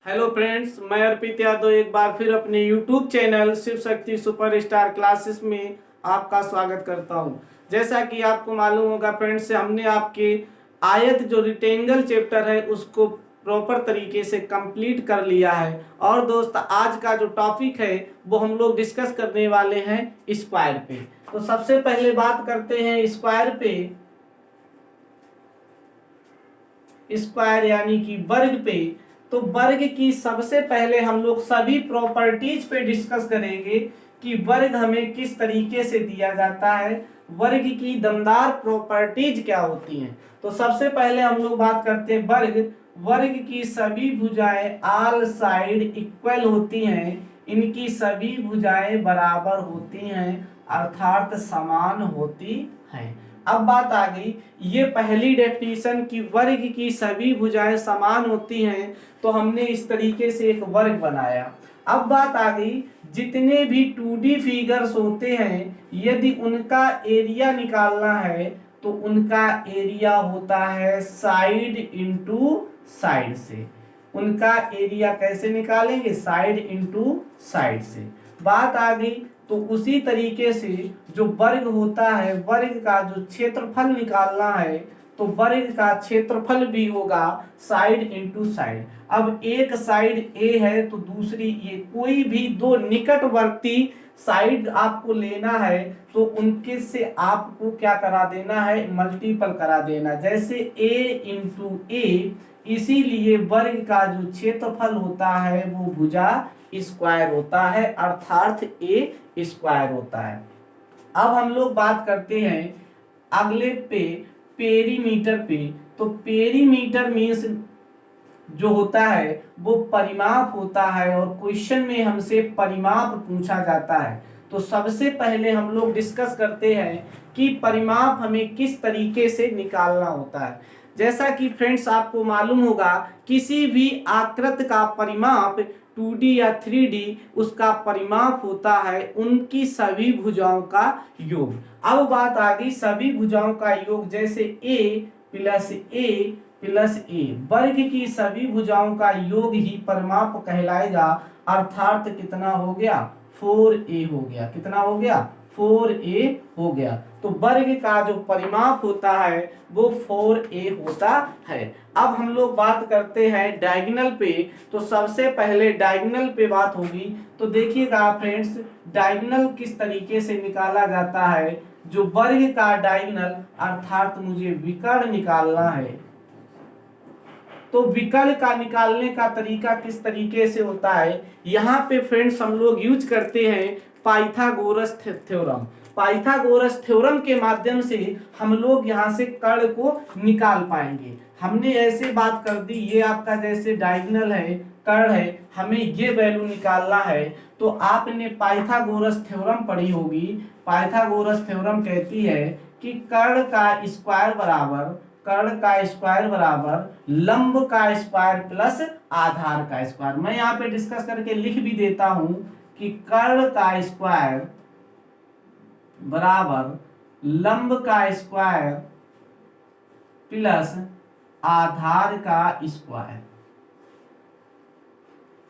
Hello friends, मैं अर्पित यादव एक बार फिर अपने YouTube channel Shiv Shakti superstar classes में आपका स्वागत करता हूं। जैसा कि आपको मालूम होगा फ्रेंड्स, हमने आपके आयत जो रिक्टेंगल चैप्टर है उसको प्रॉपर तरीके से कंप्लीट कर लिया है। और दोस्त, आज का जो टॉपिक है वो हम लोग डिस्कस करने वाले हैं स्क्वायर पे। तो सबसे पहले बात करते हैं स्क्वायर पे। स्क्वायर यानी कि वर्ग पे। तो वर्ग की सबसे पहले हम लोग सभी प्रॉपर्टीज पे डिस्कस करेंगे कि वर्ग हमें किस तरीके से दिया जाता है, वर्ग की दमदार प्रॉपर्टीज क्या होती हैं। तो सबसे पहले हम लोग बात करते हैं वर्ग। वर्ग की सभी भुजाएं ऑल साइड इक्वल होती हैं, इनकी सभी भुजाएं बराबर होती हैं अर्थात समान होती हैं। अब बात आ गई, ये पहली डेफिनेशन की वर्ग की सभी भुजाएं समान होती हैं, तो हमने इस तरीके से एक वर्ग बनाया। अब बात आ गई, जितने भी 2D फिगर्स होते हैं यदि उनका एरिया निकालना है तो उनका एरिया होता है साइड इंटू साइड से। उनका एरिया कैसे निकालेंगे? साइड इंटू साइड से। बात आ गई, तो उसी तरीके से जो वर्ग होता है, वर्ग का जो क्षेत्रफल निकालना है तो वर्ग का क्षेत्रफल भी होगा साइड इंटू साइड। अब एक साइड ए है तो दूसरी ए, कोई भी दो निकटवर्ती साइड आपको लेना है तो उनके से आपको क्या करा देना है? मल्टीपल करा देना। जैसे ए इंटू ए, इसीलिए वर्ग का जो क्षेत्रफल होता है वो भुजा स्क्वायर होता है अर्थात ए स्क्वायर होता है। अब हम लोग बात करते हैं अगले पे पेरीमीटर पे। तो पेरीमीटर मीन्स जो होता है वो परिमाप होता है और क्वेश्चन में हमसे परिमाप पूछा जाता है। तो सबसे पहले हम लोग डिस्कस करते हैं कि परिमाप हमें किस तरीके से निकालना होता है। जैसा कि फ्रेंड्स आपको मालूम होगा, किसी भी आकृति का परिमाप 2D या 3D, उसका परिमाप होता है उनकी सभी भुजाओं का योग। अब बात आ गई सभी भुजाओं का योग, जैसे a प्लस ए प्लस ए, वर्ग की सभी भुजाओं का योग ही परिमाप कहलाएगा अर्थात कितना हो गया? 4a हो गया। कितना हो गया? 4a हो गया। तो वर्ग का जो परिमाप होता है वो 4a होता है। अब हम लोग बात करते हैं डायगोनल पे। तो सबसे पहले डायगोनल पे बात होगी। तो देखिएगा फ्रेंड्स, डायगोनल किस तरीके से निकाला जाता है। जो वर्ग का डायगोनल अर्थात मुझे विकर्ण निकालना है, तो विकर्ण का निकालने का तरीका किस तरीके से होता है? यहाँ पे फ्रेंड्स हम लोग यूज करते हैं पाइथागोरस थ्योरम। पाइथागोरस थ्योरम के माध्यम से हम लोग यहाँ से कर्ण को निकाल पाएंगे। हमने ऐसे बात कर दी, ये आपका जैसे डायगोनल है, कर्ण है, हमें ये वैल्यू निकालना है। तो आपने पाइथागोरस थ्योरम पढ़ी होगी। पाइथागोरस थ्योरम कहती है कि कर्ण का स्क्वायर बराबर लंब का स्क्वायर प्लस आधार का स्क्वायर। मैं यहाँ पे डिस्कस करके लिख भी देता हूं कि कर्ण का स्क्वायर बराबर लंब का स्क्वायर प्लस आधार का स्क्वायर।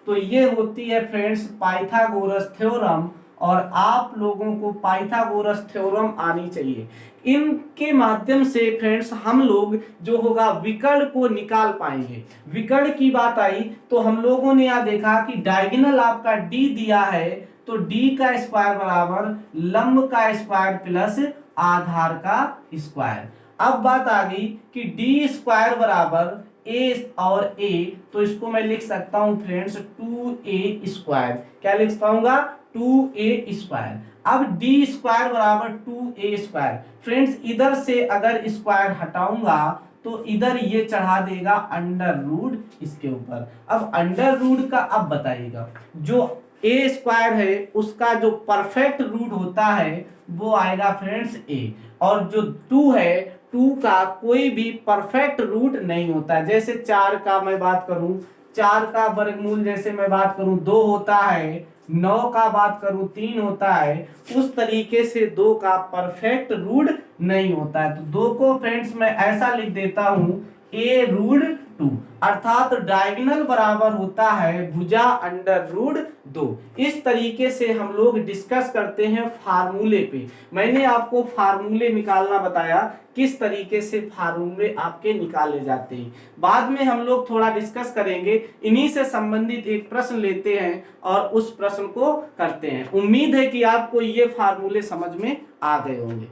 तो ये होती है फ्रेंड्स पाइथागोरस थ्योरम, और आप लोगों को पाइथागोरस थ्योरम आनी चाहिए। इनके माध्यम से फ्रेंड्स हम लोग जो होगा विकर्ण को निकाल पाएंगे। विकर्ण की बात आई तो हम लोगों ने यहाँ देखा कि डायगोनल आपका डी दिया है, तो डी का स्क्वायर बराबर लंब का स्क्वायर प्लस आधार का स्क्वायर। अब बात आ गई कि डी स्क्वायर बराबर ए और ए, तो इसको मैं लिख सकता हूं फ्रेंड्स 2a स्क्वायर। क्या लिख पाऊंगा? 2a square. अब डी स्क्वायर बराबर 2a स्क्वायर। फ्रेंड्स इधर से अगर स्क्वायर हटाऊंगा तो इधर ये चढ़ा देगा अंडर रूट इसके ऊपर। अब अंडर रूट का अब बताइएगा, जो ए स्क्वायर है उसका जो परफेक्ट रूट होता है वो आएगा फ्रेंड्स ए, और जो 2 है 2 का कोई भी परफेक्ट रूट नहीं होता है। जैसे 4 का मैं बात करूं, 4 का वर्गमूल जैसे मैं बात करूं 2 होता है, 9 का बात करूं 3 होता है, उस तरीके से 2 का परफेक्ट रूट नहीं होता है। तो 2 को फ्रेंड्स मैं ऐसा लिख देता हूं a रूट 2। अर्थात डायगोनल बराबर होता है भुजा अंडर रूट 2। इस तरीके से हम लोग डिस्कस करते हैं फार्मूले पे। मैंने आपको फार्मूले निकालना बताया, किस तरीके से फार्मूले आपके निकाले जाते हैं। बाद में हम लोग थोड़ा डिस्कस करेंगे, इन्हीं से संबंधित एक प्रश्न लेते हैं और उस प्रश्न को करते हैं। उम्मीद है कि आपको ये फार्मूले समझ में आ गए होंगे।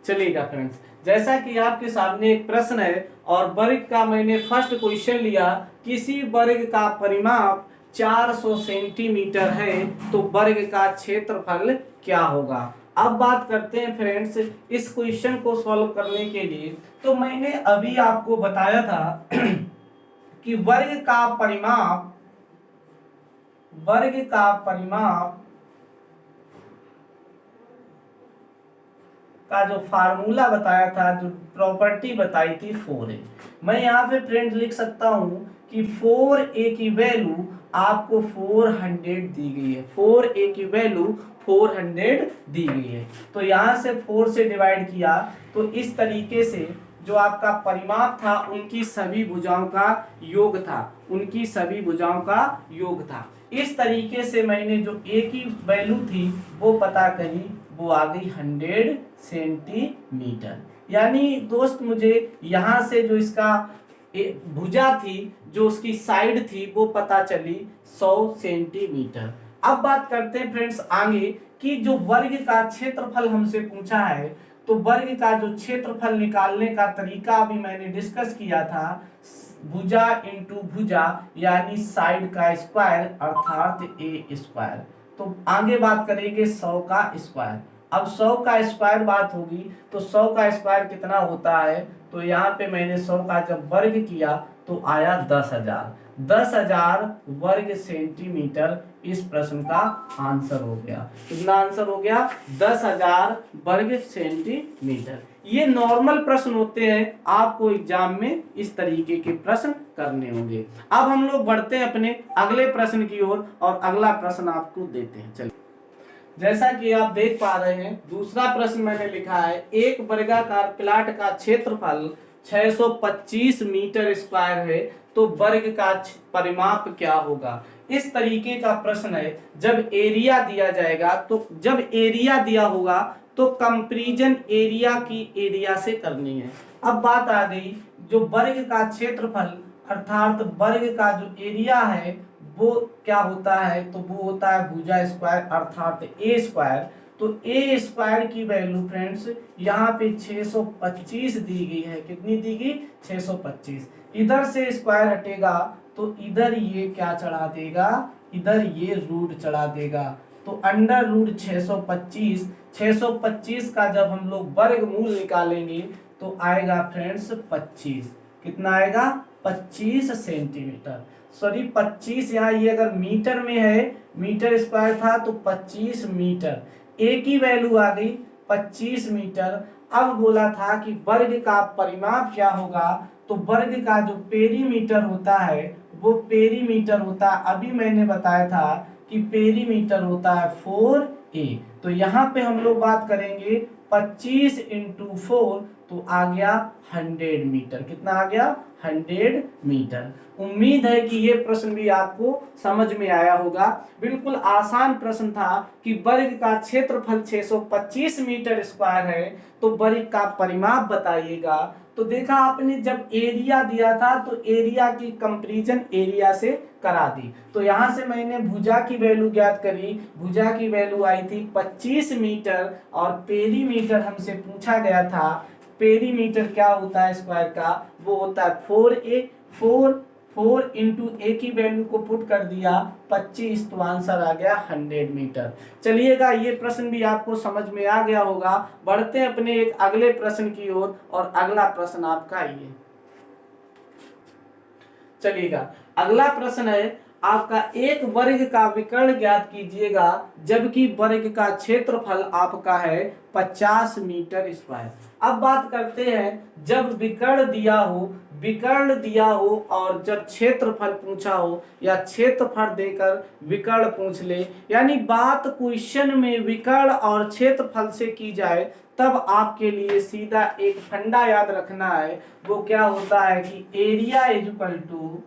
चलिएगा फ्रेंड्स, जैसा कि आपके सामने एक प्रश्न है और वर्ग का मैंने फर्स्ट क्वेश्चन लिया, किसी वर्ग का परिमाप 400 सेंटीमीटर है तो वर्ग का क्षेत्रफल क्या होगा। अब बात करते हैं फ्रेंड्स इस क्वेश्चन को सॉल्व करने के लिए। तो मैंने अभी आपको बताया था कि वर्ग का परिमाप का जो फार्मूला बताया था, जो प्रॉपर्टी बताई थी 4a। मैं यहाँ पे फ्रेंड लिख सकता हूँ कि 4a की वैल्यू आपको 400 दी गई है। 4a की वैल्यू 400 दी गई है। तो यहाँ से 4 से डिवाइड किया तो इस तरीके से जो आपका परिमाप था उनकी सभी भुजाओं का योग था, इस तरीके से मैंने जो a की वैल्यू थी वो पता करी, वो आ गई 100 सेंटीमीटर। यानी दोस्त मुझे यहाँ से जो इसका भुजा थी, जो उसकी साइड थी, वो पता चली 100 सेंटीमीटर। अब बात करते हैं फ्रेंड्स आगे कि जो वर्ग का क्षेत्रफल हमसे पूछा है, तो वर्ग का जो क्षेत्रफल निकालने का तरीका अभी मैंने डिस्कस किया था, भुजा इंटू भुजा यानी साइड का स्क्वायर अर्थात ए स्क्वायर। तो आगे बात करेंगे 100 का स्क्वायर। अब 100 का स्क्वायर बात होगी तो 100 का स्क्वायर कितना होता है, तो यहाँ पे मैंने 100 का जब वर्ग किया तो आया 10,000 वर्ग सेंटीमीटर। इस प्रश्न का आंसर हो गया, कितना आंसर हो गया, 10,000 वर्ग सेंटीमीटर। ये नॉर्मल प्रश्न होते हैं, आपको एग्जाम में इस तरीके के प्रश्न करने होंगे। अब हम लोग बढ़ते हैं अपने अगले प्रश्न की ओर और अगला प्रश्न आपको देते हैं। चलिए, जैसा कि आप देख पा रहे हैं, दूसरा प्रश्न मैंने लिखा है, एक वर्गाकार प्लाट का क्षेत्रफल 625 मीटर स्क्वायर है तो वर्ग का परिमाप क्या होगा। इस तरीके का प्रश्न है। जब एरिया दिया जाएगा, तो जब एरिया दिया होगा तो कंपैरिजन एरिया की एरिया से करनी है। अब बात आ गई, जो वर्ग का क्षेत्रफल अर्थात वर्ग का जो एरिया है वो क्या होता है, तो वो होता है भुजा स्क्वायर अर्थात ए स्क्वायर। तो ए स्क्वायर की वैल्यू फ्रेंड्स यहाँ पे 625 दी गई है। कितनी दी गई, 625। इधर से स्क्वायर हटेगा तो इधर ये क्या चढ़ा देगा, इधर ये रूट चढ़ा देगा। तो अंडर रूट 625 का जब हम लोग वर्गमूल निकालेंगे तो आएगा फ्रेंड्स 25। कितना आएगा, 25 सेंटीमीटर। सॉरी 25, यहाँ ये अगर मीटर में है, मीटर स्क्वायर था तो 25 मीटर। ए की वैल्यू आ गई 25 मीटर। अब बोला था कि वर्ग का परिमाप क्या होगा, तो वर्ग का जो पेरीमीटर होता है वो पेरीमीटर होता है, अभी मैंने बताया था कि पेरीमीटर होता है 4a। तो यहाँ पे हम लोग बात करेंगे 25 इंटू 4 तो आ गया 100 मीटर। कितना आ गया, 100 मीटर। उम्मीद है कि ये प्रश्न भी आपको समझ में आया होगा। बिल्कुल आसान प्रश्न था कि वर्ग का क्षेत्रफल 625 मीटर स्क्वायर है तो वर्ग का परिमाप बताइएगा। तो देखा आपने, जब एरिया दिया था तो एरिया की कंपैरिजन एरिया से करा दी। तो यहाँ से मैंने भुजा की वैल्यू ज्ञात करी, भुजा की वैल्यू आई थी 25 मीटर और पेरीमीटर हमसे पूछा गया था। पेरीमीटर क्या होता है स्क्वायर का, वो होता है 4a। 4 इंटू ए की वैल्यू को पुट कर दिया 25 तो आंसर आ गया 100 मीटर। चलिएगा, ये प्रश्न भी आपको समझ में आ गया होगा। बढ़ते हैं अपने एक अगले प्रश्न की ओर और अगला प्रश्न आपका ये। चलिएगा, अगला प्रश्न है आपका, एक वर्ग का विकर्ण ज्ञात कीजिएगा जबकि वर्ग का क्षेत्रफल आपका है 50 मीटर स्क्वायर। अब बात करते हैं, जब विकर्ण दिया हो और जब क्षेत्रफल पूछा हो या क्षेत्रफल देकर विकर्ण पूछ ले, यानी बात क्वेश्चन में विकर्ण और क्षेत्रफल से की जाए तब आपके लिए सीधा एक फंडा याद रखना है, वो क्या होता है कि area is equal to,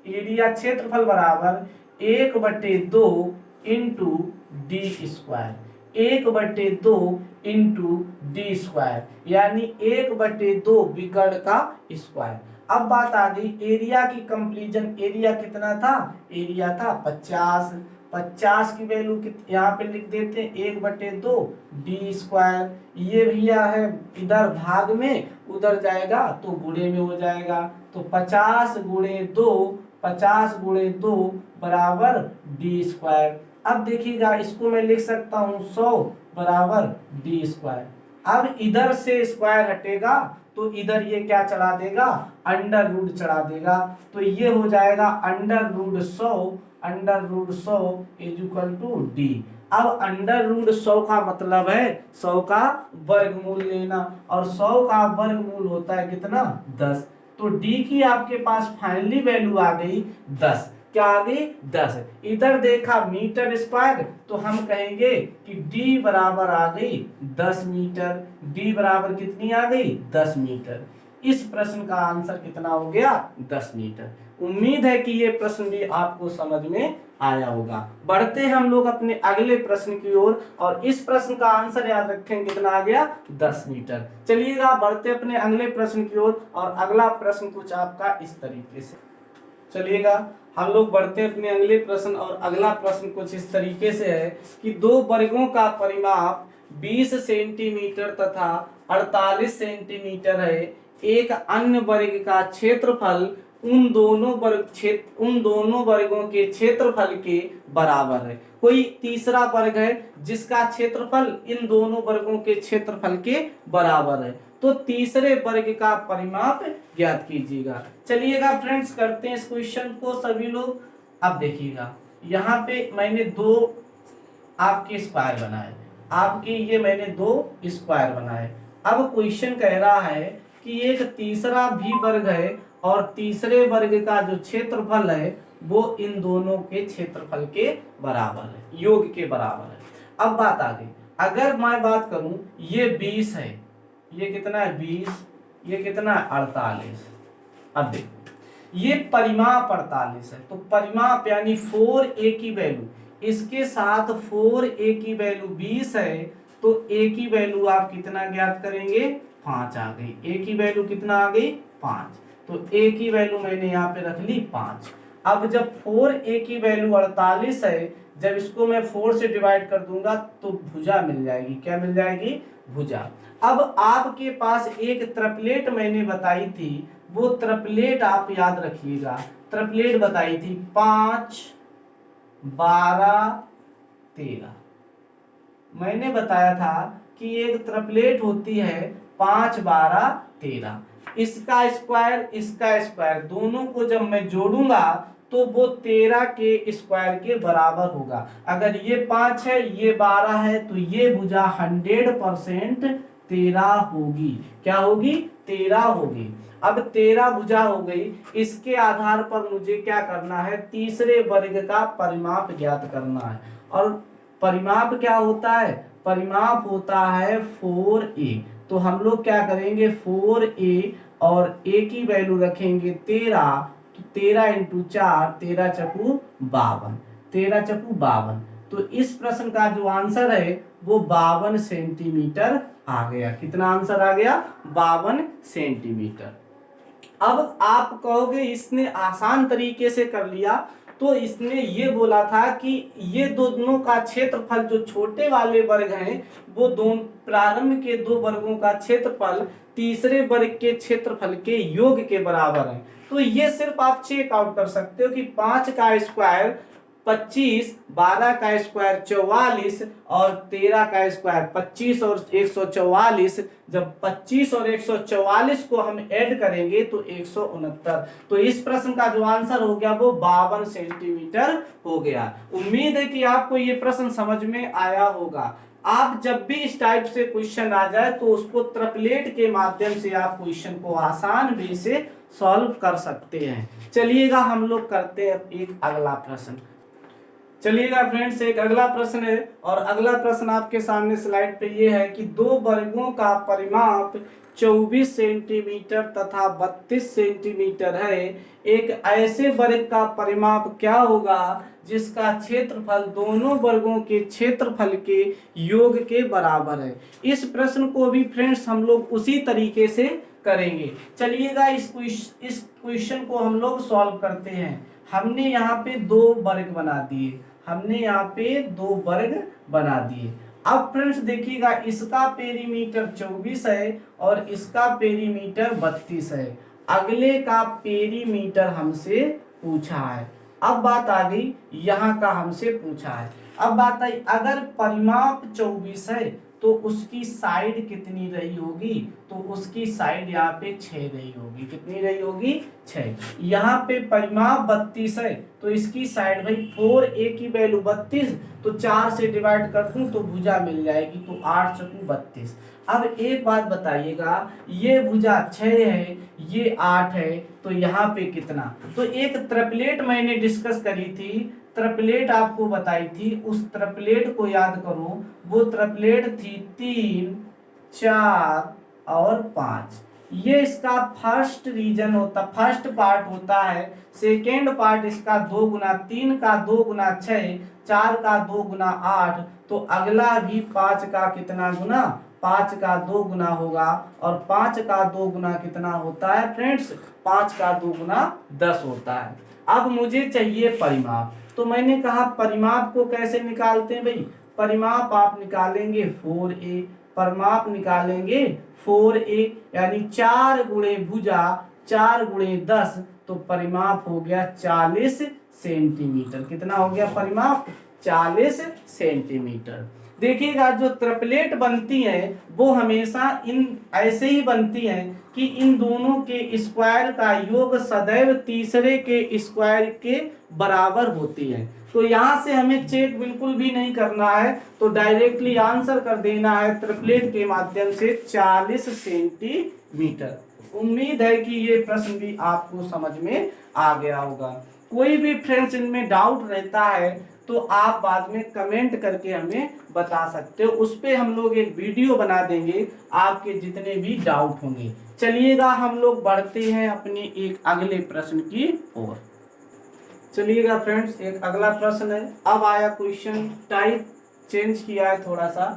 area क्षेत्रफल बराबर 1/2 into D square, 1/2 into D square, यानी 1/2 विकर्ण का स्क्वायर। अब बात आ गई एरिया की कंप्लीजन, एरिया कितना था, एरिया था 50, 50 की वैल्यू यहाँ पे लिख देते हैं 1/2 डी स्क्वायर, ये भैया है इधर भाग में, उधर जाएगा तो गुणे में हो जाएगा, तो 50 गुणे 2, 50 गुणे 2 बराबर डी स्क्वायर। अब देखिएगा इसको मैं लिख सकता हूँ 100 बराबर डी स्क्वायर। अब इधर से स्क्वायर हटेगा तो इधर ये क्या चढ़ा देगा, अंडर रूट चढ़ा देगा, तो ये हो जाएगा under root 100 is equal to D. अब अंडर रूट 100 का मतलब है 100 का वर्गमूल लेना, और 100 का वर्गमूल होता है कितना, 10। तो डी की आपके पास फाइनली वैल्यू आ गई 10। क्या आ गई, 10। इधर देखा मीटर स्क्वायर, तो हम कहेंगे कि डी बराबर आ गई 10 मीटर, डी बराबर कितनी आ गई, 10 मीटर। इस प्रश्न का आंसर कितना हो गया, 10 मीटर। उम्मीद है कि ये प्रश्न भी आपको समझ में आया होगा। बढ़ते हैं हम लोग अपने अगले प्रश्न की ओर, और इस प्रश्न का आंसर याद रखें कितना आ गया, 10 मीटर। चलिएगा बढ़ते अपने अगले प्रश्न की ओर, और अगला प्रश्न कुछ आपका इस तरीके से, चलिएगा हम लोग बढ़ते हैं अपने अगले प्रश्न, और अगला प्रश्न कुछ इस तरीके से है कि दो वर्गों का परिमाप 20 सेंटीमीटर तथा 48 सेंटीमीटर है। एक अन्य वर्ग का क्षेत्रफल उन दोनों वर्गों के क्षेत्रफल के बराबर है। कोई तीसरा वर्ग है जिसका क्षेत्रफल इन दोनों वर्गों के क्षेत्रफल के बराबर है, तो तीसरे वर्ग का परिमाप ज्ञात कीजिएगा। चलिएगा फ्रेंड्स करते हैं इस क्वेश्चन को सभी लोग। अब देखिएगा यहाँ पे मैंने दो आपके स्क्वायर बनाए, आपके ये मैंने दो स्क्वायर बनाए। अब क्वेश्चन कह रहा है कि एक तीसरा भी वर्ग है, और तीसरे वर्ग का जो क्षेत्रफल है वो इन दोनों के क्षेत्रफल के बराबर है, योग के बराबर है। अब बात आ गई, अगर मैं बात करूं ये 20 है, ये कितना है 20, ये कितना है 48। अब देखो ये परिमाप 48 है, तो परिमाप यानी 4a की वैल्यू, इसके साथ 4a की वैल्यू 20 है, तो a की वैल्यू आप कितना ज्ञात करेंगे, 5 आ गई। a की वैल्यू कितना आ गई, 5, तो a की वैल्यू मैंने यहाँ पे रख ली 5। अब जब 4a की वैल्यू 48 है, जब इसको मैं 4 से डिवाइड कर दूंगा तो भुजा मिल जाएगी। क्या मिल जाएगी, भुजा। अब आपके पास एक ट्रिपलेट मैंने बताई थी, वो ट्रिपलेट आप याद रखिएगा। ट्रिपलेट बताई थी 5, 12, 13। मैंने बताया था कि एक ट्रिपलेट होती है 5, 12, 13। इसका स्क्वायर दोनों को जब मैं जोड़ूंगा तो वो 13 के स्क्वायर के बराबर होगा। अगर ये 5 है, ये 12 है, तो ये भुजा 100% 13 होगी। क्या होगी, 13 होगी। अब 13 भुजा हो गई, इसके आधार पर मुझे क्या करना है, तीसरे वर्ग का परिमाप ज्ञात करना है। और परिमाप क्या होता है, परिमाप होता है 4a। तो हम लोग क्या करेंगे, 4a और a की वैल्यू रखेंगे 13, तो 13 इंटू 4, 13 चकू 52, 13 चकू 52। तो इस प्रश्न का जो आंसर है वो 52 सेंटीमीटर आ गया। कितना आंसर आ गया, 52 सेंटीमीटर। अब आप कहोगे इसने आसान तरीके से कर लिया, तो इसने ये बोला था कि ये दोनों का क्षेत्रफल, जो छोटे वाले वर्ग हैं वो दोनों प्रारंभ के दो वर्गों का क्षेत्रफल तीसरे वर्ग के क्षेत्रफल के योग के बराबर है। तो ये सिर्फ आप चेक आउट कर सकते हो कि 5 का स्क्वायर 25, 12 का स्क्वायर 44 और 13 का स्क्वायर 25 और 144। जब 25 और 144 को हम ऐड करेंगे तो 169। तो इस प्रश्न का जो आंसर हो गया वो 52 सेंटीमीटर हो गया। उम्मीद है कि आपको ये प्रश्न समझ में आया होगा। आप जब भी इस टाइप से क्वेश्चन आ जाए तो उसको ट्रिपलेट के माध्यम से आप क्वेश्चन को आसान वे से सॉल्व कर सकते हैं। चलिएगा हम लोग करते हैं एक अगला प्रश्न। चलिएगा फ्रेंड्स, एक अगला प्रश्न है और अगला प्रश्न आपके सामने स्लाइड पे ये है कि दो वर्गों का परिमाप 24 सेंटीमीटर तथा 32 सेंटीमीटर है। एक ऐसे वर्ग का परिमाप क्या होगा जिसका क्षेत्रफल दोनों वर्गों के क्षेत्रफल के योग के बराबर है। इस प्रश्न को भी फ्रेंड्स हम लोग उसी तरीके से करेंगे। चलिएगा इस क्वेश्चन को हम लोग सॉल्व करते हैं। हमने यहाँ पे दो वर्ग बना दिए, बना दिए। अब फ्रेंड्स देखिएगा, इसका पेरीमीटर 24 है और इसका पेरीमीटर 32 है। अगले का पेरीमीटर हमसे पूछा है। अब बात आ गई, यहाँ का हमसे पूछा है। अब बात आई, अगर परिमाप 24 है तो उसकी साइड कितनी रही होगी, तो उसकी साइड यहाँ पे 6 रही होगी। कितनी रही होगी? 6। यहाँ पे परिमाप 32 है तो इसकी साइड भाई 4a की वैल्यू 32, तो 4 से डिवाइड कर दूं तो भुजा मिल जाएगी, तो 8 चौकू 32। अब एक बात बताइएगा, ये भुजा 6 है, ये 8 है, तो यहाँ पे कितना? तो एक ट्रिपलेट मैंने डिस्कस करी थी, ट्रिपलेट आपको बताई थी, उस ट्रिपलेट को याद करो। वो ट्रिपलेट थी 3, 4 और 5। ये इसका फर्स्ट रीजन होता, फर्स्ट पार्ट होता है। सेकेंड पार्ट इसका 2 गुना 3 का 2 गुना 6, 4 का 2 गुना 8, तो अगला भी 5 का कितना गुना? 5 का 2 गुना होगा। और 5 का 2 गुना कितना होता है फ्रेंड्स? 5 का 2 गुना 10 होता है। अब मुझे चाहिए परिमाप, तो मैंने कहा परिमाप को कैसे निकालते हैं भाई? परिमाप आप निकालेंगे 4a, परिमाप निकालेंगे 4a, यानी 4 गुणे भुजा 4 गुणे 10, तो परिमाप हो गया 40 सेंटीमीटर। कितना हो गया परिमाप? 40 सेंटीमीटर। देखिएगा, जो ट्रिपलेट बनती है वो हमेशा इन ऐसे ही बनती है कि इन दोनों के स्क्वायर का योग सदैव तीसरे के स्क्वायर के बराबर होती है। तो यहाँ से हमें चेक बिल्कुल भी नहीं करना है, तो डायरेक्टली आंसर कर देना है ट्रिपलेट के माध्यम से 40 सेंटीमीटर। उम्मीद है कि ये प्रश्न भी आपको समझ में आ गया होगा। कोई भी फ्रेंड्स इनमें डाउट रहता है तो आप बाद में कमेंट करके हमें बता सकते हो, उस पर हम लोग एक वीडियो बना देंगे आपके जितने भी डाउट होंगे। चलिएगा हम लोग बढ़ते हैं अपने एक अगले प्रश्न की ओर। चलिएगा फ्रेंड्स, एक अगला प्रश्न है। अब आया क्वेश्चन, टाइप चेंज किया है थोड़ा सा।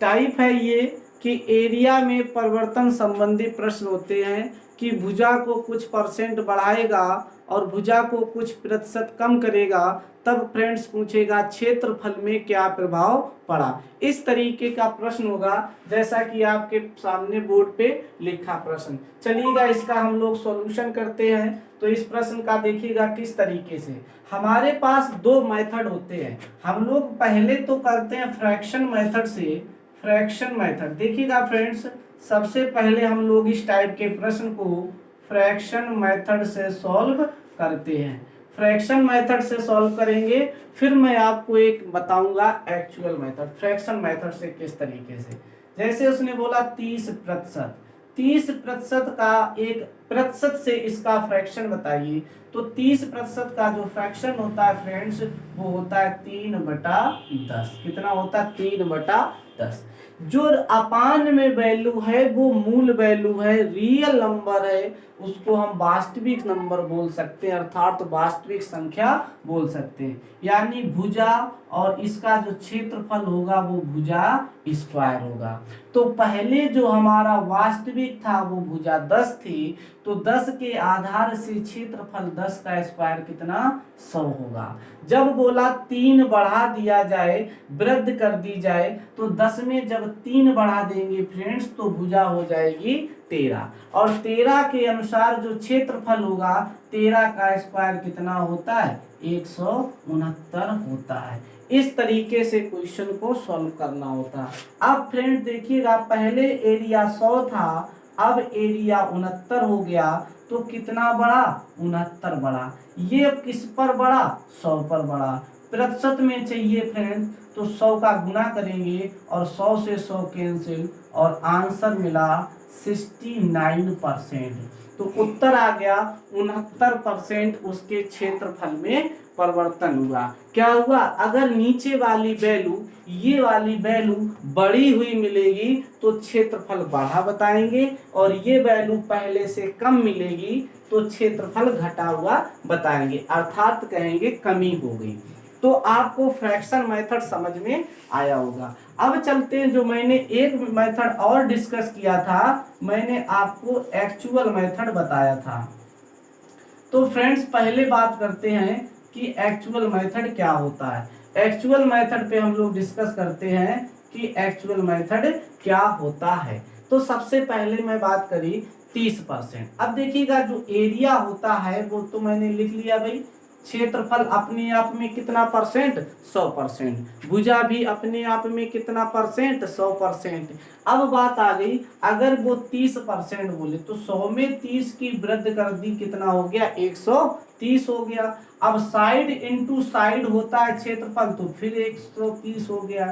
टाइप है ये कि एरिया में परिवर्तन संबंधी प्रश्न होते हैं कि भुजा को कुछ परसेंट बढ़ाएगा और भुजा को कुछ प्रतिशत कम करेगा, तब फ्रेंड्स पूछेगा क्षेत्रफल में क्या प्रभाव पड़ा। इस तरीके का प्रश्न होगा जैसा कि आपके सामने बोर्ड पे लिखा प्रश्न। चलिएगा इसका हम लोग सॉल्यूशन करते हैं। तो इस प्रश्न का देखिएगा किस तरीके से। हमारे पास दो मेथड होते हैं। हम लोग पहले तो करते हैं फ्रैक्शन मेथड से। फ्रैक्शन मेथड देखिएगा फ्रेंड्स, सबसे पहले हम लोग इस टाइप के प्रश्न को फ्रैक्शन मेथड से सॉल्व करते हैं। फ्रैक्शन मेथड से सॉल्व करेंगे, फिर मैं आपको एक बताऊंगा एक्चुअल मेथड फ्रैक्शन मेथड से किस तरीके से। जैसे उसने बोला 30%, 30% का एक प्रतिशत से इसका फ्रैक्शन बताइए, तो 30% का जो फ्रैक्शन होता है फ्रेंड्स वो होता है 3/10। कितना होता है? 3/10। जो अपान में वैल्यू है वो मूल वैल्यू है, रियल नंबर है, उसको हम वास्तविक नंबर बोल सकते हैं, अर्थात वास्तविक संख्या बोल सकते हैं। यानी भुजा और इसका जो क्षेत्रफल होगा वो भुजा स्क्वायर होगा। तो पहले जो हमारा वास्तविक था वो भुजा 10 थी, तो 10 के आधार से क्षेत्रफल 10 का स्क्वायर कितना? 100 होगा। जब बोला 3 बढ़ा दिया जाए, वृद्ध कर दी जाए, तो 10 में जब 3 बढ़ा देंगे फ्रेंड्स तो भुजा हो जाएगी 13, और 13 के अनुसार जो क्षेत्रफल होगा 13 का स्क्वायर कितना होता है? 169 होता है। इस तरीके से क्वेश्चन को सॉल्व करना होता है। अब फ्रेंड देखिएगा, पहले एरिया 100 था, अब एरिया 69 हो गया, तो कितना बढ़ा? 69 बढ़ा। ये अब किस पर बढ़ा? 100 पर बढ़ा। प्रतिशत में चाहिए फ्रेंड्स, तो 100 का गुना करेंगे और 100 से 100 कैंसिल, और आंसर मिला 69%। तो उत्तर आ गया 69% उसके क्षेत्रफल में परिवर्तन हुआ। क्या हुआ, अगर नीचे वाली वैल्यू ये वाली वैल्यू बड़ी हुई मिलेगी तो क्षेत्रफल बढ़ा बताएंगे, और ये वैल्यू पहले से कम मिलेगी तो क्षेत्रफल घटा हुआ बताएंगे, अर्थात कहेंगे कमी हो गई। तो आपको फ्रैक्शन मेथड समझ में आया होगा। अब चलते हैं, जो मैंने एक मेथड और डिस्कस किया था, मैंने आपको एक्चुअल मेथड बताया था। तो फ्रेंड्स पहले बात करते हैं कि एक्चुअल मेथड क्या होता है। एक्चुअल मेथड पे हम लोग डिस्कस करते हैं कि एक्चुअल मेथड क्या होता है। तो सबसे पहले मैं बात करी 30%। अब देखिएगा जो एरिया होता है वो तो मैंने लिख लिया भाई, क्षेत्रफल अपने आप में कितना परसेंट, 100%। भुजा भी अपने आप में कितना परसेंट, 100%। अब बात आ गई, अगर वो 30% बोले तो 100 में 30 की वृद्धि कर दी, कितना हो गया, 130 हो गया। अब साइड इंटू साइड होता है क्षेत्रफल, तो फिर 130 हो गया।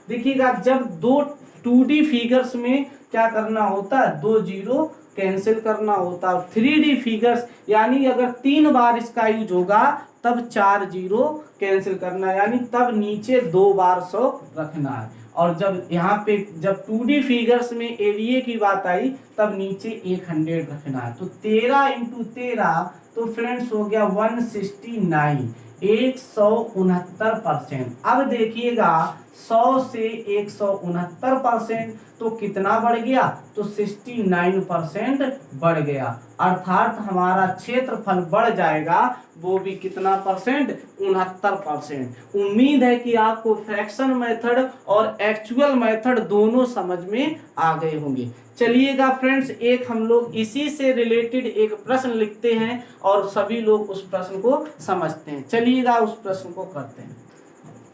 देखिएगा जब दो 2D फिगर्स में क्या करना होता है, 2 जीरो कैंसिल करना होता है। 3D फिगर्स यानी अगर 3 बार इसका यूज होगा तब 4 जीरो कैंसिल करना है, यानी तब नीचे 2 बार 100 रखना है। और जब यहाँ पे जब 2D फिगर्स में एरिया की बात आई तब नीचे 100 रखना है। तो 13 इंटू 13 तो फ्रेंड्स हो गया 169, 169%। अब देखिएगा 100 से 169% तो कितना बढ़ गया, तो 69% बढ़ गया, अर्थात हमारा क्षेत्रफल बढ़ जाएगा, वो भी कितना परसेंट, 69%। उम्मीद है कि आपको फ्रैक्शन मेथड और एक्चुअल मेथड दोनों समझ में आ गए होंगे। चलिएगा फ्रेंड्स, एक हम लोग इसी से रिलेटेड एक प्रश्न लिखते हैं और सभी लोग उस प्रश्न को समझते हैं। चलिएगा उस प्रश्न को करते हैं।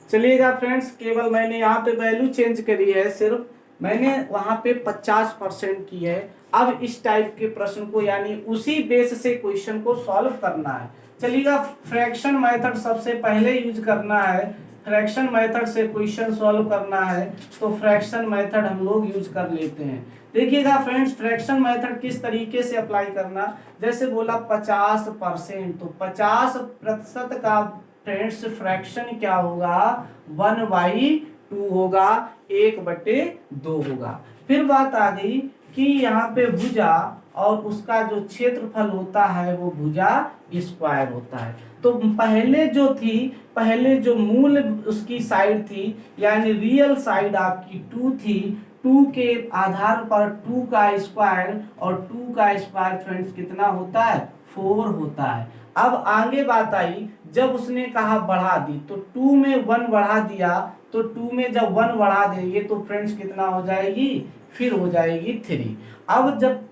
चलिएगा फ्रेंड्स, केवल मैंने यहाँ पे वैल्यू चेंज करी है, सिर्फ मैंने वहाँ पे 50% की है। अब इस टाइप के प्रश्न को यानी उसी बेस से क्वेश्चन को सॉल्व करना है। चलिएगा फ्रैक्शन मेथड सबसे पहले यूज करना है, फ्रैक्शन मेथड से क्वेश्चन सॉल्व करना है, तो फ्रैक्शन मेथड हम लोग यूज कर लेते हैं। देखिएगा फ्रेंड्स, फ्रैक्शन मेथड किस तरीके से अप्लाई करना, जैसे बोला 50%, तो 50% का फ्रेंड्स फ्रैक्शन क्या होगा, 1/2 होगा, 1/2 होगा। फिर बात आ गई कि यहाँ पे भुजा और उसका जो क्षेत्रफल होता है वो भुजा स्क्वायर होता है। तो पहले जो मूल उसकी साइड थी यानी रियल साइड आपकी 2 थी, 2 के आधार पर 2 का स्क्वायर, और 2 का स्क्वायर फ्रेंड्स कितना होता है, 4 होता है। अब आगे बात आई, जब उसने कहा बढ़ा दी तो 2 में 1 बढ़ा दिया, तो 2 में जब 1 बढ़ा देंगे तो फ्रेंड्स कितना हो जाएगी, फिर हो जाएगी 3। अब जब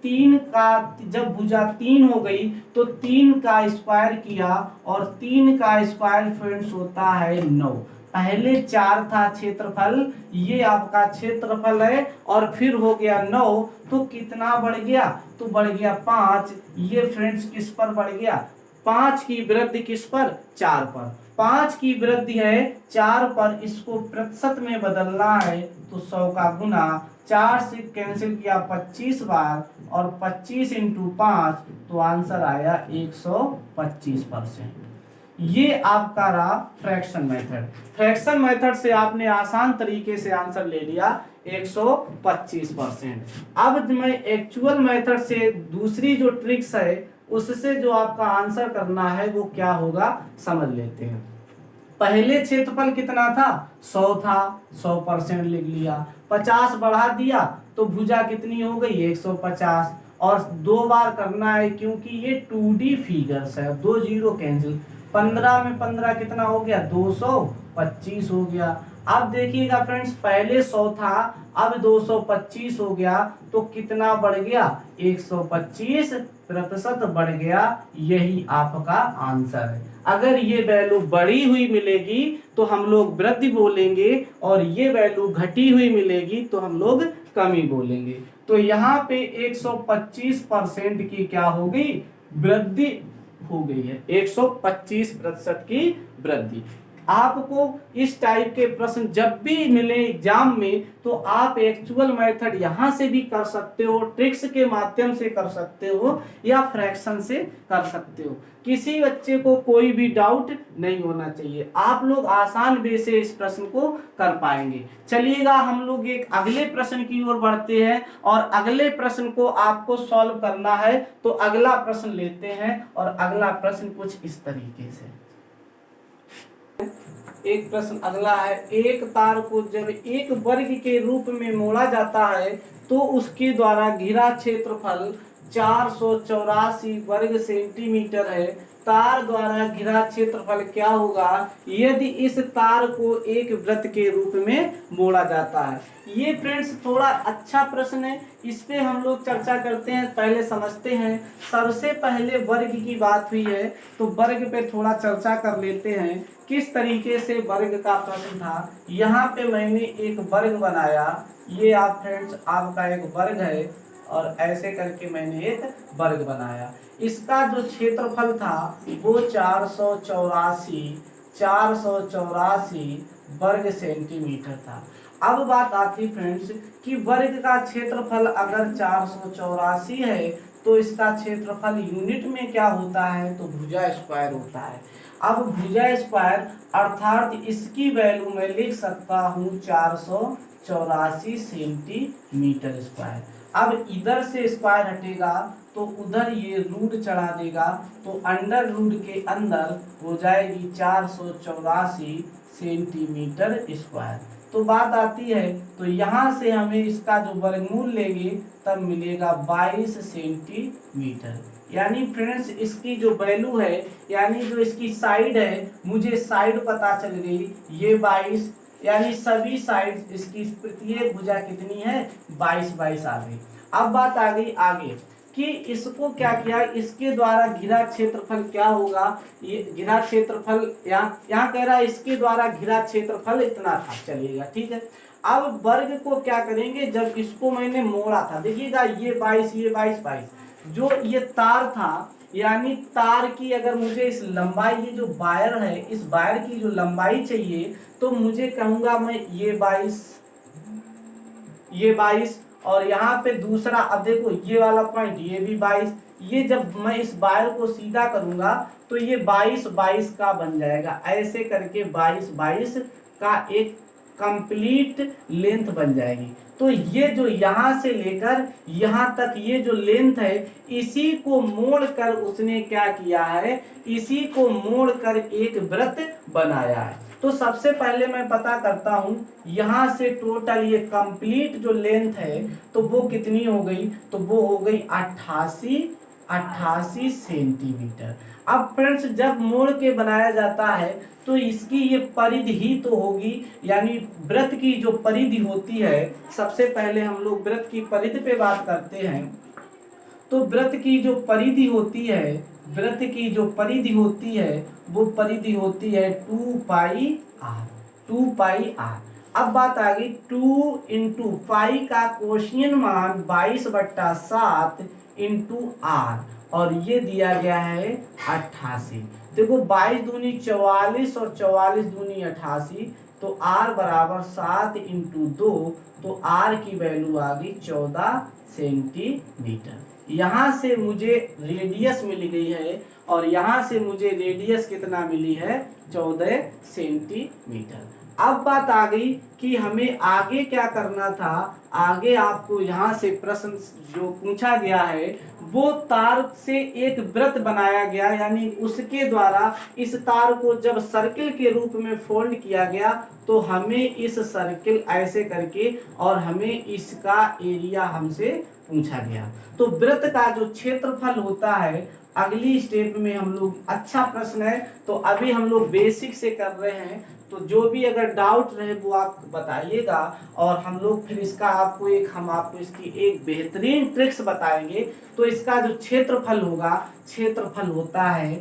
भुजा 3 हो गई तो 3 का स्क्वायर किया, और 3 का स्क्वायर फ्रेंड्स होता है 9। पहले 4 था क्षेत्रफल, ये आपका क्षेत्रफल है, और फिर हो गया 9, तो कितना बढ़ गया, तो बढ़ गया 5। ये फ्रेंड्स किस पर बढ़ गया, 5 की वृद्धि किस पर, 4 पर। 5 की वृद्धि है 4 पर, इसको प्रतिशत में बदलना है तो 100 का गुना, 4 से कैंसिल किया 25 बार, और 25 इंटू 5 तो आंसर आया 125%। ये आपका रहा फ्रैक्शन मेथड। फ्रैक्शन मेथड से आपने आसान तरीके से आंसर ले लिया 125%। अब मैं एक्चुअल मेथड से दूसरी जो ट्रिक्स है उससे जो आपका आंसर करना है वो क्या होगा समझ लेते हैं। पहले क्षेत्रफल कितना था, 100 था, 100% लिख लिया, 50 बढ़ा दिया तो भुजा कितनी हो गई, 150, और 2 बार करना है क्योंकि ये 2D फिगर्स है, 2 जीरो कैंसिल, 15 में 15 कितना हो गया, 225 हो गया। अब देखिएगा फ्रेंड्स, पहले 100 था, अब 225 हो गया, तो कितना बढ़ गया, 125% बढ़ गया। यही आपका आंसर है। अगर ये वैल्यू बढ़ी हुई मिलेगी तो हम लोग वृद्धि बोलेंगे, और ये वैल्यू घटी हुई मिलेगी तो हम लोग कमी बोलेंगे। तो यहाँ पे 125% की क्या हो गई, वृद्धि हो गई है, 125% की वृद्धि। आपको इस टाइप के प्रश्न जब भी मिले एग्जाम में तो आप एक्चुअल मेथड यहाँ से भी कर सकते हो, ट्रिक्स के माध्यम से कर सकते हो या फ्रैक्शन से कर सकते हो। किसी बच्चे को कोई भी डाउट नहीं होना चाहिए, आप लोग आसान वे से इस प्रश्न को कर पाएंगे। चलिएगा हम लोग एक अगले प्रश्न की ओर बढ़ते हैं और अगले प्रश्न को आपको सॉल्व करना है। तो अगला प्रश्न लेते हैं और अगला प्रश्न कुछ इस तरीके से। एक प्रश्न अगला है, एक तार को जब एक वर्ग के रूप में मोड़ा जाता है तो उसके द्वारा घिरा क्षेत्रफल 484 वर्ग सेंटीमीटर है। तार द्वारा घिरा क्षेत्रफल क्या होगा यदि इस तार को एक वृत्त के रूप में मोड़ा जाता है। ये फ्रेंड्स थोड़ा अच्छा प्रश्न है, इस पे हम लोग चर्चा करते हैं, पहले समझते हैं। सबसे पहले वर्ग की बात हुई है तो वर्ग पे थोड़ा चर्चा कर लेते हैं, किस तरीके से वर्ग का प्रश्न था। यहाँ पे मैंने एक वर्ग बनाया, ये आप फ्रेंड्स आपका एक वर्ग है और ऐसे करके मैंने एक वर्ग बनाया। इसका जो क्षेत्रफल था वो 484 वर्ग सेंटीमीटर था। अब बात आती फ्रेंड्स कि वर्ग का क्षेत्रफल अगर 484 है तो इसका क्षेत्रफल यूनिट में क्या होता है तो भुजा स्क्वायर होता है। अब भुजा स्क्वायर अर्थात इसकी वैल्यू मैं लिख सकता हूँ 484 सेंटीमीटर स्क्वायर। अब इधर से स्क्वायर हटेगा तो उधर ये रूट चढ़ा देगा तो अंडर रूट के अंदर हो जाएगी 484 सेंटीमीटर स्क्वायर। तो बात आती है तो यहाँ से हमें इसका जो वर्गमूल लेंगे तब मिलेगा 22 सेंटीमीटर। यानी फ्रेंड्स इसकी जो वैल्यू है यानी जो इसकी साइड है, मुझे साइड पता चल गई, ये 22 यानी सभी साइड इसकी प्रत्येक भुजा कितनी है 22 आ गई। अब बात आ गई आगे कि इसको क्या किया, इसके द्वारा घिरा क्षेत्रफल क्या होगा। ये घिरा क्षेत्रफल यहाँ कह रहा है इसके द्वारा घिरा क्षेत्रफल इतना था, चलिएगा ठीक है। अब वर्ग को क्या करेंगे, जब इसको मैंने मोड़ा था, देखिएगा ये 22 ये 22 जो ये तार था, यानी तार की अगर मुझे इस लंबाई, ये जो वायर है इस वायर की जो लंबाई चाहिए तो मुझे कहूंगा मैं ये 22 और यहाँ पे दूसरा, अब देखो ये वाला पॉइंट ये भी 22, ये जब मैं इस वायर को सीधा करूंगा तो ये 22 का बन जाएगा। ऐसे करके 22 का एक कंप्लीट लेंथ बन जाएगी। तो ये जो यहाँ से लेकर यहाँ तक ये जो लेंथ है इसी को मोड़कर उसने क्या किया है, इसी को मोड़कर एक वृत्त बनाया है। तो सबसे पहले मैं पता करता हूं यहां से टोटल ये कंप्लीट जो लेंथ है तो वो कितनी हो गई, तो वो हो गई 88 सेंटीमीटर। अब फ्रेंड्स जब मोड़ के बनाया जाता है तो इसकी ये परिधि ही तो होगी, यानी वृत्त की जो परिधि होती है, सबसे पहले हम लोग वृत्त की परिधि पे बात करते हैं। तो वृत्त की जो परिधि होती है, वृत्त की जो परिधि होती है वो परिधि होती है 2 पाई आर। अब बात आ गई 2 इंटू पाई का कोशियन मान 22/7 इंटू आर और ये दिया गया है 88। देखो 22 दूनी 44 और 44 दूनी 88 तो आर बराबर 7 इंटू 2 तो आर की वैल्यू आ गई 14 सेंटीमीटर। यहाँ से मुझे रेडियस मिल गई है और यहाँ से मुझे रेडियस कितना मिली है 14 सेंटीमीटर। अब बात आ गई कि हमें आगे क्या करना था। आगे आपको यहाँ से प्रश्न जो पूछा गया है वो तार से एक वृत्त बनाया गया, यानी उसके द्वारा इस तार को जब सर्किल के रूप में फोल्ड किया गया तो हमें इस सर्किल ऐसे करके और हमें इसका एरिया हमसे पूछा गया। तो वृत्त का जो क्षेत्रफल होता है अगली स्टेप में हम लोग, अच्छा प्रश्न है तो अभी हम लोग बेसिक से कर रहे हैं, तो जो भी अगर डाउट रहे वो आप बताइएगा और हम लोग फिर इसका हम आपको इसकी एक बेहतरीन ट्रिक्स बताएंगे। तो इसका जो क्षेत्रफल होगा, क्षेत्रफल होता है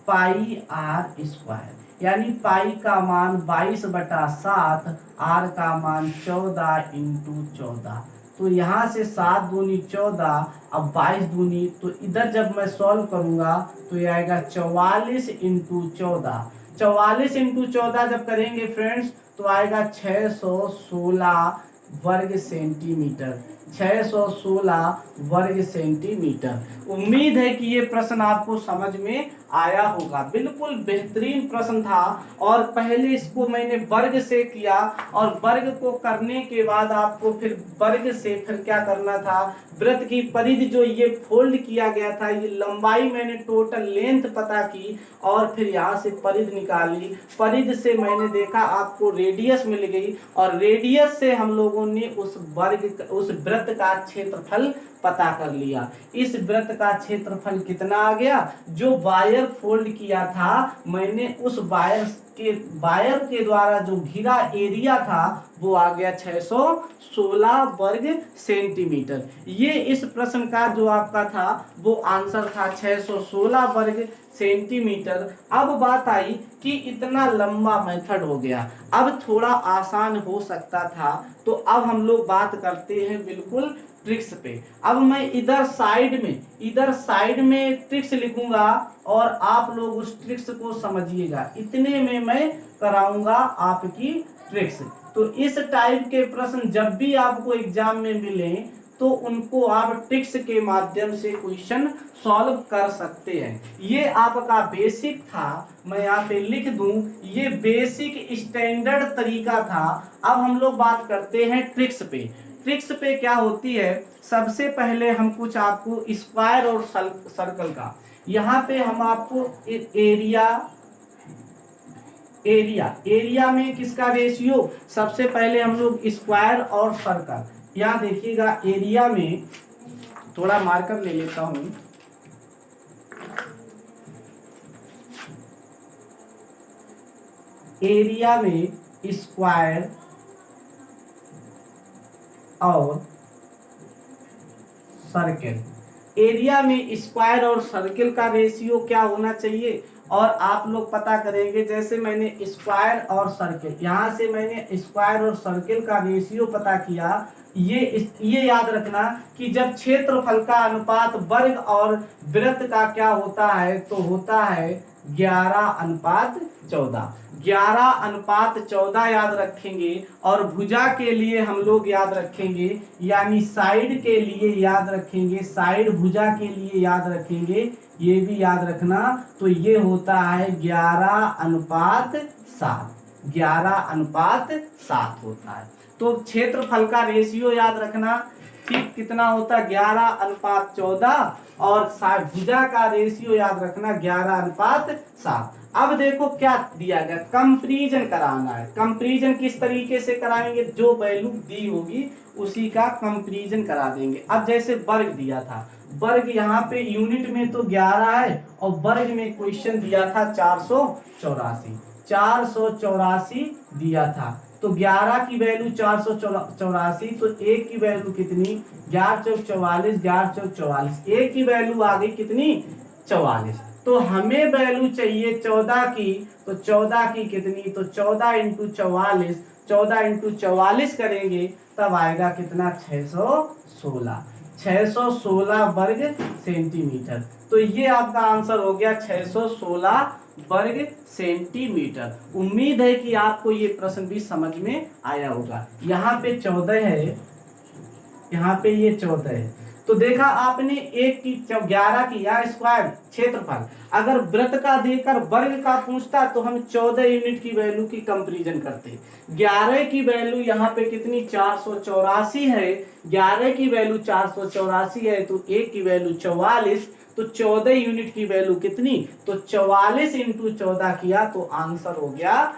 पाई आर स्क्वायर, यानी पाई का मान 22/7, आर का मान 14 इंटू 14। तो यहाँ से 7 दूनी 14, अब 22 दूनी, तो इधर जब मैं सॉल्व करूंगा तो ये आएगा 44 इंटू 14। 44 इंटू 14 जब करेंगे फ्रेंड्स तो आएगा 616 वर्ग सेंटीमीटर। 616 वर्ग सेंटीमीटर। उम्मीद है कि ये प्रश्न आपको समझ में आया होगा। बिल्कुल बेहतरीन प्रश्न था। और पहले इसको मैंने वर्ग से किया और वर्ग को करने के बाद आपको फिर वर्ग से फिर क्या करना था, वृत्त की परिधि जो ये फोल्ड किया गया था, ये लंबाई मैंने टोटल लेंथ पता की और फिर यहाँ से परिधि निकाली। परिधि से मैंने देखा आपको रेडियस मिल गई और रेडियस से हम लोगों ने उस वृत्त का क्षेत्रफल पता कर लिया। इस वृत्त का क्षेत्रफल कितना आ गया, जो वायर फोल्ड किया था मैंने, उस वायर के द्वारा जो घिरा एरिया था वो आ गया 616 वर्ग सेंटीमीटर। ये इस प्रश्न का जो आपका था वो आंसर था 616 वर्ग सेंटीमीटर। अब बात आई कि इतना लंबा मेथड हो गया, अब थोड़ा आसान हो सकता था, तो अब हम लोग बात करते हैं बिल्कुल ट्रिक्स पे। अब मैं इधर साइड में ट्रिक्स लिखूंगा और आप लोग उस ट्रिक्स को समझिएगा। इतने में मैं कराऊंगा आपकी ट्रिक्स। तो इस टाइप के प्रश्न जब भी आपको एग्जाम में मिले तो उनको आप ट्रिक्स के माध्यम से क्वेश्चन सॉल्व कर सकते हैं। ये आपका बेसिक था, मैं यहाँ पे लिख दूं, ये बेसिक स्टैंडर्ड तरीका था। अब हम लोग बात करते हैं ट्रिक्स पे। ट्रिक्स पे क्या होती है, सबसे पहले हम कुछ आपको स्क्वायर और सर्कल का, यहाँ पे हम आपको एरिया में किसका रेशियो, सबसे पहले हम लोग स्क्वायर और सर्कल, यहाँ देखिएगा एरिया में थोड़ा मार्कर ले लेता हूं। एरिया में स्क्वायर और सर्कल, एरिया में स्क्वायर और सर्कल का रेशियो क्या होना चाहिए और आप लोग पता करेंगे। जैसे मैंने स्क्वायर और सर्कल, यहाँ से मैंने स्क्वायर और सर्कल का रेशियो पता किया। ये याद रखना कि जब क्षेत्रफल का अनुपात वर्ग और वृत्त का क्या होता है, तो होता है 11:14। 11:14 याद रखेंगे और भुजा के लिए हम लोग याद रखेंगे, यानी साइड के लिए याद रखेंगे, साइड भुजा के लिए याद रखेंगे, ये भी याद रखना। तो ये होता है 11:7। 11:7 होता है। तो क्षेत्रफल का रेशियो याद रखना, ठीक कितना होता है 11:14 और भुजा का रेशियो याद रखना 11:7। अब देखो क्या दिया गया, कंपैरिजन कराना है। कंपैरिजन किस तरीके से कराएंगे, जो वैल्यू दी होगी उसी का कंपैरिजन करा देंगे। अब जैसे वर्ग दिया था, वर्ग यहाँ पे यूनिट में तो 11 है और वर्ग में क्वेश्चन दिया था 484 दिया था। तो 11 की वैल्यू 484, तो 1 की वैल्यू कितनी, 11 चौक 44, 11 चौक 44, 1 की वैल्यू आ गई कितनी 44। तो हमें वैल्यू चाहिए 14 की, तो 14 की कितनी, तो 14 इंटू 44, 14 इंटू 44 करेंगे तब आएगा कितना 616 वर्ग सेंटीमीटर। तो ये आपका आंसर हो गया 616 वर्ग सेंटीमीटर। उम्मीद है कि आपको ये प्रश्न भी समझ में आया होगा। यहाँ पे 14 है, यहाँ पे ये 14 है। तो देखा आपने 1 की 11 की या स्क्वायर क्षेत्रफल, अगर वृत्त का देकर वर्ग का पूछता तो हम 14 यूनिट की वैल्यू की कंपैरिजन करते। 11 की वैल्यू यहाँ पे कितनी 484 है, 11 की वैल्यू 484 है, तो 1 की वैल्यू 44, तो 14 यूनिट की वैल्यू कितनी, तो 44 इंटू 14 किया तो आंसर हो गया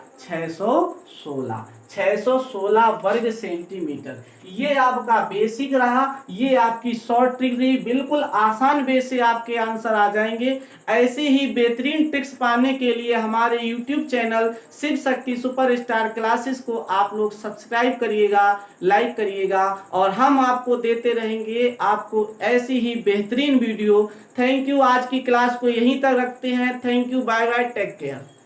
616 वर्ग सेंटीमीटर। ये आपका बेसिक रहा, ये आपकी शॉर्ट ट्रिक रही। बिल्कुल आसान वे से आपके आंसर आ जाएंगे। ऐसे ही बेहतरीन ट्रिक्स पाने के लिए हमारे YouTube channel Shiv Shakti superstar classes को आप लोग सब्सक्राइब करिएगा, लाइक करिएगा और हम आपको देते रहेंगे आपको ऐसी ही बेहतरीन वीडियो। Thank you. आज की क्लास को यहीं तक रखते हैं। Thank you, bye bye, take care.